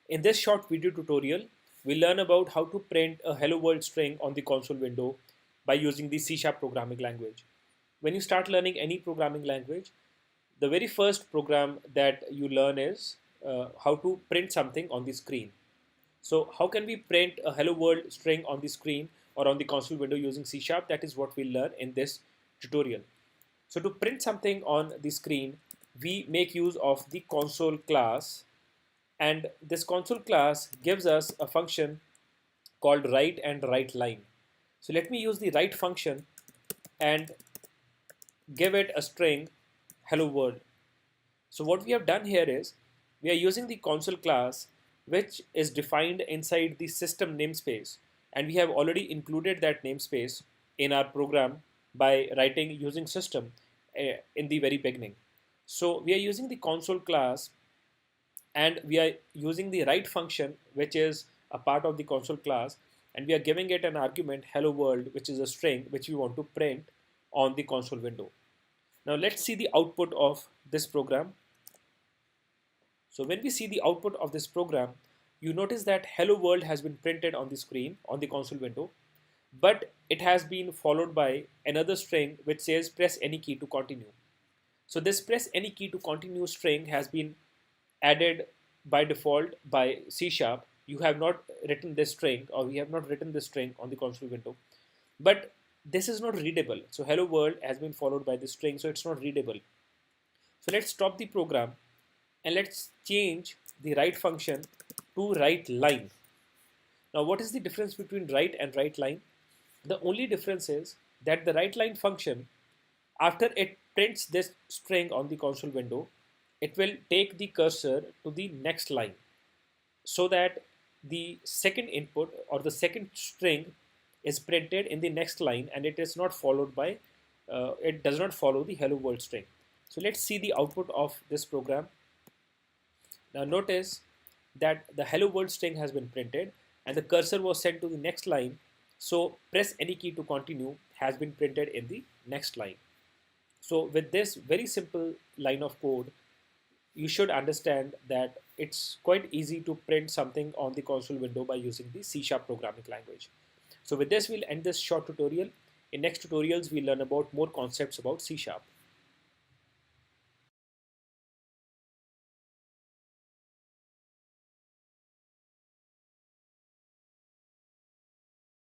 In this short video tutorial, we'll learn about how to print a Hello World string on the console window by using the C# programming language. When you start learning any programming language, the very first program that you learn is how to print something on the screen. So how can we print a Hello World string on the screen or on the console window using C#? That is what we'll learn in this tutorial. So to print something on the screen, we make use of the console class, and this console class gives us a function called write and write line. So let me use the write function and give it a string hello world. So what we have done here is we are using the console class, which is defined inside the system namespace, and we have already included that namespace in our program by writing using system in the very beginning. So we are using the console class and we are using the write function, which is a part of the console class, and we are giving it an argument hello world, which is a string which we want to print on the console window. Now let's see the output of this program. So when we see the output of this program, you notice that hello world has been printed on the screen on the console window, but it has been followed by another string which says press any key to continue. So this press any key to continue string has been added by default by C#. You have not written this string, or we have not written this string on the console window, but this is not readable. So hello world has been followed by this string, so it's not readable. So let's stop the program and let's change the write function to write line. Now what is the difference between write and write line? The only difference is that the write line function, after it prints this string on the console window, it will take the cursor to the next line so that the second input or the second string is printed in the next line, and it is not followed by, it does not follow the hello world string. So let's see the output of this program. Now notice that the hello world string has been printed and the cursor was sent to the next line. So press any key to continue has been printed in the next line. So with this very simple line of code, you should understand that it's quite easy to print something on the console window by using the C# programming language. So with this, we'll end this short tutorial. In next tutorials, we'll learn about more concepts about C#.